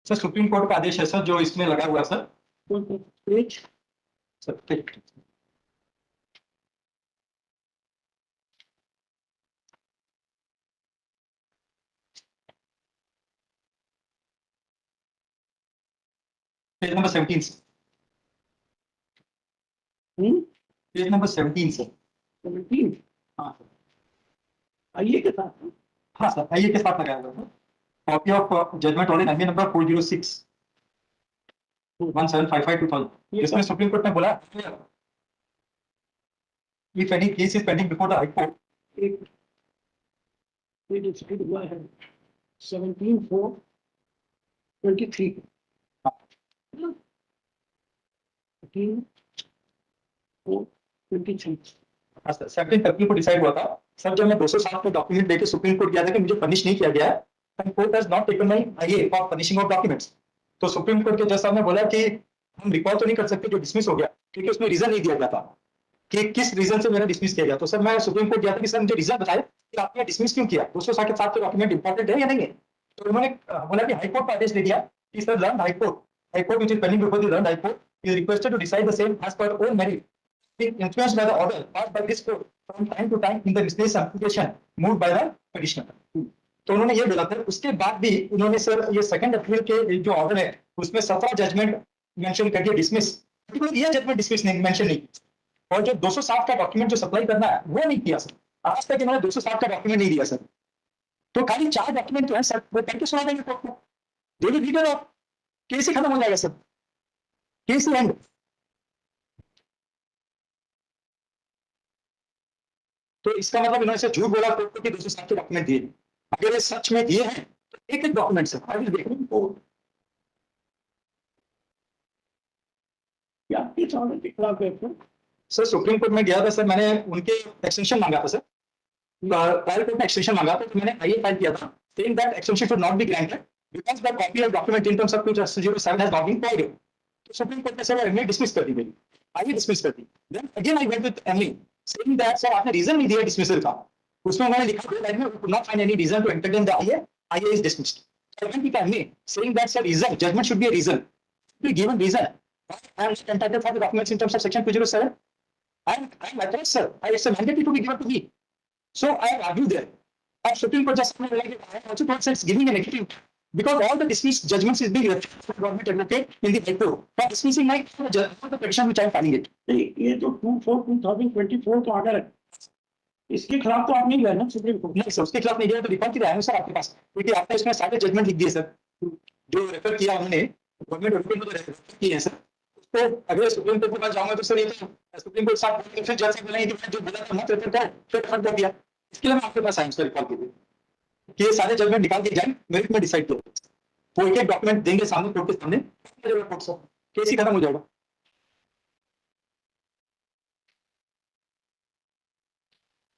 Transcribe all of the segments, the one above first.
Sir supreme court का आदेश है sir जो इसमें लगा हुआ है सर। पेज सर ठीक। Page number 17 sir. Page number 17 sir. 17 हाँ सर। आइए के साथ हाँ सर आइए के साथ लगाया हुआ sir. Copy of judgement order MA number 406 1755/2000 इसमें सुप्रीम कोर्ट ने बोला if any case is pending before the high court एक पेज स्पीड हुआ है 17/4/23 17/4/23 हाँ सर 17 फरवरी को डिसाइड हुआ था सर जब मैं 207 में डॉक्यूमेंट लेके सुप्रीम कोर्ट गया था कि मुझे पनिश नहीं किया गया है and court has not taken my आईए फॉर पनिशिंग ऑफ डॉक्यूमेंट्स। तो सुप्रीम कोर्ट के जज साहब ने बोला कि हम रिकॉल तो नहीं कर सकते जो डिसमिस हो गया क्योंकि उसमें रीजन नहीं दिया गया था कि किस रीजन से मेरा डिसमिस किया गया। तो सर मैं सुप्रीम कोर्ट गया था कि सर मुझे रीजन बताए कि आपने डिसमिस क्यों किया, 207 के डॉक्यूमेंट इंपॉर्टेंट है या नहीं है। तो उन्होंने बोला कि हाई कोर्ट का आदेश दे दिया कि sir learned high court which is pending before the learned high court is requested to decide the same as per own merit influenced by the order passed by this court from time to time in the business application moved by the petitioner। तो उन्होंने ये बोला था। उसके बाद भी उन्होंने sir ये सेकंड अपील के जो ऑर्डर है उसमें 17 जजमेंट मेंशन कर दिया डिसमिस, ये जजमेंट डिसमिस नहीं मेंशन नहीं। और जो 207 का डॉक्यूमेंट जो सप्लाई करना है वो नहीं किया सर। आज तक इन्होंने 207 का डॉक्यूमेंट नहीं दिया सर। तो खाली 4 डॉक्यूमेंट जो है सर वो पढ़ के सुना देंगे कोर्ट को, डेली रीडर ऑफ केस ही खत्म हो जाएगा सर, केस ही एंड। तो इसका मतलब इन्होंने से झूठ बोला कोर्ट को कि 207 के डॉक्यूमेंट दिए। अगर ये सच में दिए हैं तो एक एक डॉक्यूमेंट सर आई विल देख सर। सुप्रीम कोर्ट में गया था सर, मैंने उनके एक्सटेंशन मांगा था सर, ट्रायल कोर्ट में एक्सटेंशन मांगा था तो मैंने आईए फाइल किया था saying that extension should not be granted because the copy of document in terms of 207 has not been provided। तो सुप्रीम कोर्ट ने सर एमए डिसमिस कर दी मेरी, आईए डिसमिस कर दी। Then again I went with MA saying that sir आपने reason नहीं दिया डिसमिसल का। उसमें उन्होंने लिखा था that we could not find any reason to entertain the IA is dismissed। So I went with MA saying that sir reason judgment should be a reason, be given reason। I am entitled for the documents in terms of section 207। I'm authorized sir, it's a mandatory to be given to me। So I have argued there। और supreme court just ने बोला कि I also thought sir it's giving a negative because all the dismissed judgments is being referred to government advocate in the high court for dismissing my the petition which I am filing it। ये तो 2/4/2024 का order है, इसके खिलाफ तो आप नहीं गए ना सुप्रीम कोर्ट? नहीं सर उसके खिलाफ नहीं गया तो रिकॉर्ड की आया सर आपके पास, क्योंकि आपने इसमें सारे जजमेंट लिख दिए सर जो रेफर किया उन्होंने गवर्नमेंट एडवोकेट को रेफर किए हैं सर। तो अगर सुप्रीम कोर्ट के पास जाऊंगा तो सर ये तो सुप्रीम कोर्ट साहब फिर जज से बोलेंगे कि जो बोला था मत रेफर कर, फिर रेफर कर दिया। इसके लिए मैं आपके पास आया सर रिकॉर्ड के लिए कि ये सारे जजमेंट निकाल के जाए मेरिट में डिसाइड किया। वो एक एक डॉक्यूमेंट देंगे सामने कोर्ट के सामने, कोर्ट सर केस ही खत्म हो जाएगा।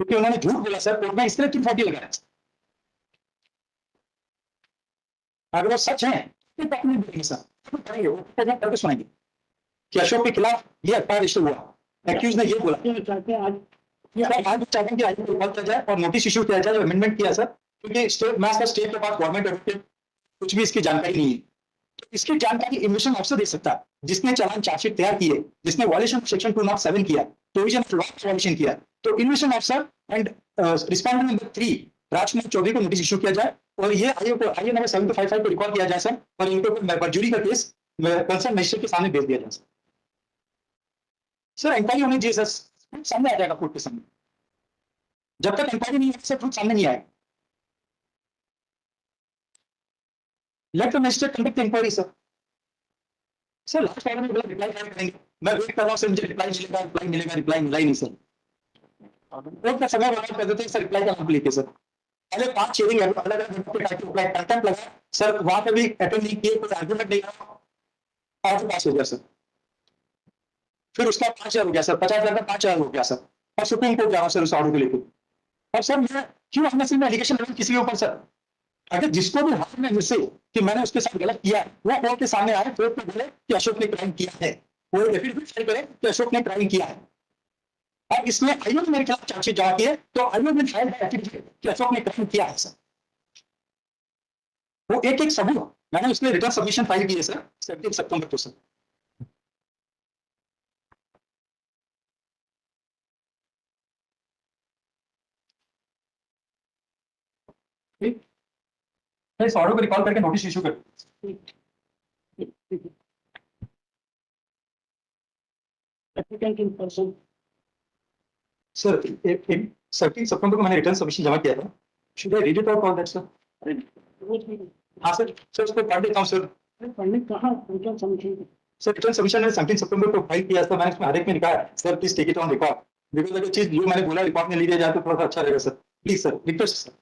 क्योंकि उन्होंने झूठ बोला सर कोर्ट में, इसलिए 240 लगाया। अगर वो सच है तो डॉक्यूमेंट देंगे सर, तो करेंगे वो प्रेजेंट करके सुनाएंगे कि अशोक के खिलाफ ये एफआईआर रजिस्टर हुआ, एक्यूज ने ये बोला। चाहते हैं आज चाहते हैं कि आज रिकॉल किया जाए और नोटिस इशू किया जाए, जो अमेंडमेंट किया सर, क्योंकि स्टेट मैं स्टेट के पास गवर्नमेंट एडवोकेट कुछ भी इसकी जानकारी नहीं है। तो इसकी जानकारी इन्वेस्टिगेशन ऑफिसर दे सकता है जिसने चालान चार्जशीट तैयार की है, जिसने वायलेशन सेक्शन 207 किया, प्रोविजन ऑफ लॉ वायलेशन किया। तो investigation officer and respondent number 3 राजकुमार चौधरी को नोटिस इशू किया जाए और ये आईए नंबर 7255 को रिकॉल किया जाए सर, और इनको परजुरी का केस कंसर्न मजिस्ट्रेट के सामने भेज दिया जाए सर। इंक्वायरी होनी चाहिए सर, सामने आ जाएगा कोर्ट के सामने। जब तक इंक्वायरी नहीं है सर प्रूफ सामने नहीं आएगा। Let the magistrate conduct inquiry sir. Sir last order में बोला रिप्लाई करेंगे, मैं वेट कर रहा हूं सर, मुझे रिप्लाई मिलेगा, रिप्लाई मिला ही नहीं सर। कोर्ट का समय बर्बाद कर देते हैं सर रिप्लाई का नाम लेके सर। पहले 5 हियरिंग अलग अलग कंटेंट लगा सर, वहां पे भी अटेंड नहीं किए, कोई आर्गुमेंट नहीं करा और पास हो गया सर। फिर उसका 5,000 हो गया सर, 50,000 का 5,000 हो गया सर, और सुप्रीम कोर्ट जा रहा हूं सर उस ऑर्डर को लेकर। और सर मैं क्यों अननेसेसरी एलिगेशन लगाऊं किसी के ऊपर सर? अगर जिसको भी हाथ में मुझसे कि मैंने उसके साथ गलत किया है वो कोर्ट के सामने आए, कोर्ट में बोले कि अशोक ने क्राइम किया है, वो एफिडेविट फाइल करे कि अशोक ने क्राइम किया है। और इसमें आईओ ने मेरे खिलाफ चार्जशीट जमा की है, तो आईओ ने फाइल एफिडेविट कि अशोक ने क्राइम किया है सर। वो एक एक सबूत मैंने उसके रिटर्न सबमिशन फाइल की है सर 17 सितंबर को सर। ठीक, मैं इस ऑर्डर को रिकॉल करके नोटिस इशू कर एप्लीकेंट इन पर्सन। सर। 17 सितंबर को मैंने रिटर्न सबमिशन जमा किया था। Should I read it out all that sir? अरे रोज नहीं, हाँ सर, सर उसको पढ़ देता हूँ सर। अरे पढ़ने कहाँ return submission. Sir return submission मैंने 17 सितंबर को फाइल किया था, मैंने उसमें हर एक में लिखा है sir please take it on record, because अगर चीज जो मैंने बोला रिकॉर्ड में ले लिया जाए तो थोड़ा सा अच्छा रहेगा sir, please sir, request sir.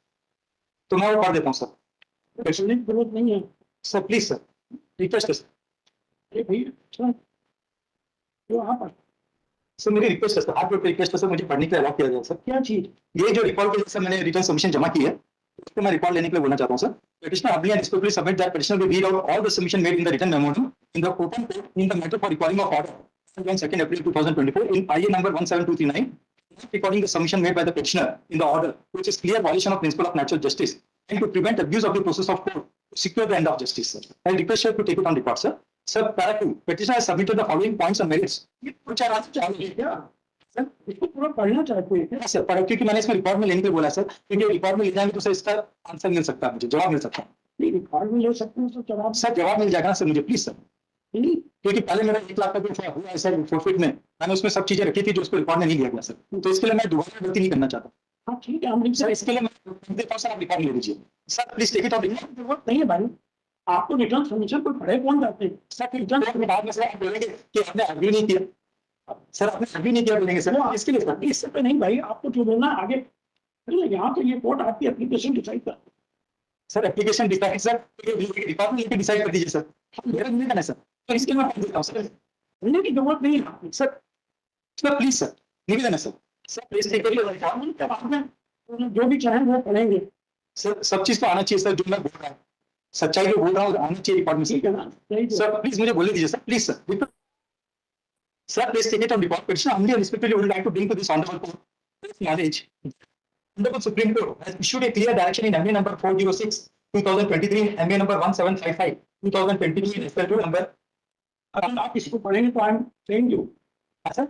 तो मैं वो पढ़ देता हूँ सर। पढ़ने की जरूरत नहीं है। सर प्लीज सर, रिक्वेस्ट है सर। अरे भैया सर, जो आप सर मेरी रिक्वेस्ट है सर, आप रिक्वेस्ट है सर, मुझे पढ़ने के लिए अलाउ किया जाए सर। क्या चीज? ये जो रिकॉल के लिए सर मैंने रिटर्न सबमिशन जमा की है, उसको मैं रिकॉल लेने के लिए बोलना चाहता हूँ sir. Petitioner humbly and respectfully submit that petitioner will read out all the submission made in the written memorandum in the open court in the matter for recording of order on 2nd April 2024 in IA number 17239, recording the submission made by the petitioner in the order, which is clear violation of principle of natural justice and to prevent abuse of the process of court to secure the end of justice, sir. I request you to take it on record, sir. Sir, para 2, petitioner has submitted the following points and merits. ये कुछ आराम चाहिए क्या sir? इसको पूरा पढ़ना चाहते हैं क्या? सर पर क्योंकि मैंने इसमें रिकॉर्ड में लेने के लिए बोला सर, क्योंकि रिकॉर्ड में ले जाएंगे तो सर इसका आंसर मिल सकता है, मुझे जवाब मिल सकता है। नहीं, रिकॉर्ड में ले सकते हैं तो जवाब सर जवाब मिल जाएगा ना सर मुझे, प्लीज सर। नहीं। क्योंकि पहले मेरा 1 लाख का जो हुआ है सर फोरफिट में, मैंने उसमें सब चीजें रखी थी जो उसको रिकॉर्ड में नहीं लिया गया सर, तो इसके लिए मैं दोबारा गलती नहीं करना चाहता। हाँ ठीक है, हम लिख सर इसके लिए मैं देता हूँ सर, आप रिकॉर्ड ले लीजिए sir, please take it off. जरूरत नहीं है भाई, आपको रिटर्न सबमिशन कोई पढ़े कौन जाते हैं? सर रिटर्न बाद में सर आप बोलेंगे कि आपने अग्री नहीं किया, सर आपने अग्री नहीं किया बोलेंगे सर, इसके लिए सर इससे पे नहीं भाई, आपको जो बोलना है आगे। नहीं, यहाँ तो ये कोर्ट आपकी एप्लीकेशन डिसाइड कर। Sir application decide sir, record में लेके डिसाइड कर दीजिए सर, मेरा नहीं करना सर, तो इसके लिए मैं देता हूँ सर। बोलने की जरूरत नहीं है सर सर प्लीज सर, निवेदन है सर, सर प्लीज टेक इट। के बाद में जो भी चाहें वो पढ़ेंगे। सर सब चीज तो आना चाहिए सर, जो मैं बोल रहा हूँ सच्चाई जो बोल रहा हूँ आना चाहिए रिकॉर्ड में ठीक है ना? सही तो। सर प्लीज मुझे बोलने दीजिए sir, please sir. Sir, please take it on record. Petitioner humbly and respectfully would like to bring to this honorable court this knowledge. Honorable Supreme Court has issued a clear direction in MA number 406, 2023, MA number 1755, 2023, and SL2 number. अगर आप इसको पढ़ेंगे तो I am saying you sir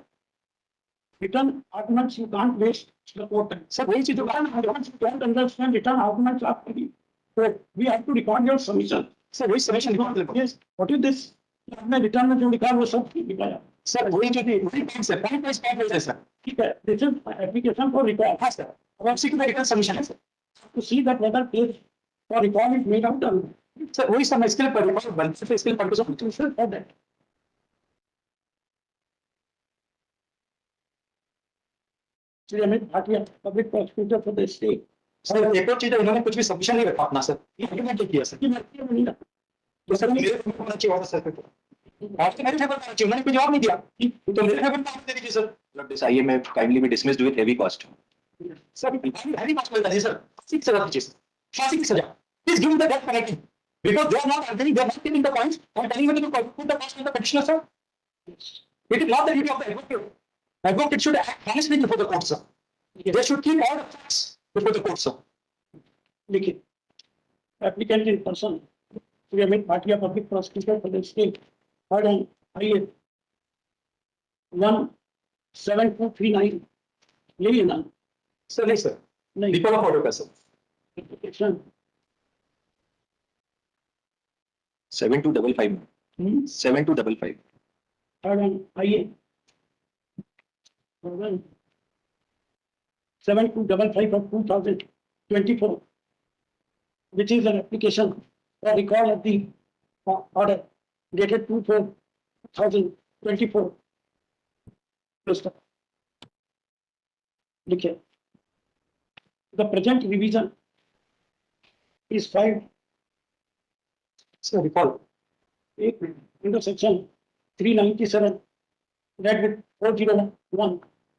return arguments you can't waste the court. Sir वही चीज arguments you don't understand return arguments आप we have to record your submission. Sir वही submission yes, what is this? आपने return में जो लिखा है वो सब लिखा। सर वही जो थी वही point sir, point wise point wise है सर। ठीक है, this is application for record. हाँ सर, अब आप सीखिए रिटर्न सबमिशन है sir, to see that whether page for record is made out और सर वही सर मैं इसके लिए रिकॉर्ड बनते थे, इसके लिए purpose of sir for that. Shri Amit Bhatia, public prosecutor for the state. Sir एक और चीज है, इन्होंने कुछ भी सबमिशन नहीं रखा अपना सर, ये डॉक्यूमेंट किया सर, की मर्जी में नहीं रखा। तो सर मेरे को होना चाहिए सर, आपसे मेरे फेवर में होना चाहिए, उन्होंने कोई जवाब नहीं दिया, तो मेरे फेवर में दे दीजिए sir. This IMF kindly be dismissed with heavy cost. Sir heavy marks मिलता है सर, 6 सजा दीजिए सर, फांसी की सजा, please give the death penalty because they are not answering, they are not giving the points and telling me to put the cost on the petitioner sir. It is not the duty of the advocate. Advocate should act honestly before the court sir. They should keep all the facts before the court sir. लिखिए, applicant in person Shri Amit Bhatia, public prosecutor for the state, heard on IA 17239। यही है ना? Sir नहीं sir, नहीं, default of order का sir, application 7255. 7255. heard on IA 7255 of 2024, which is an application for recall of the order dated 2/4/2024. देखिए, the present revision is filed sir recall under section 397 read with 401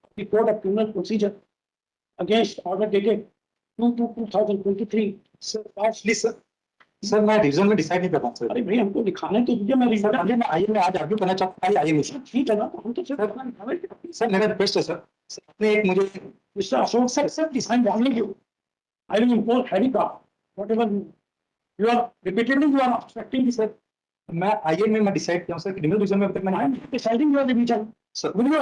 of the Code of Criminal Procedure against order dated 2/2023. Sir please sir, sir मैं revision में decide नहीं कर पाऊँ sir. अरे भाई, हमको दिखाने तो दीजिए, मैं सर रिविजन। अभी मैं आईए में आज आर्ग्यू करना चाहता हूँ, आईए में सर। ठीक है ना, तो हम तो सिर्फ अपना दिखावे। सर मेरा रिक्वेस्ट है सर, सर आपने एक मुझे mister Ashok sir, sir please, I am warning you, I will impose heavy cost whatever You are repeatedly you are obstructing the sir. मैं आईए में मैं डिसाइड किया हूँ सर, क्रिमिनल रीजन में अब तक मैंने I am deciding your revision. Sir Will you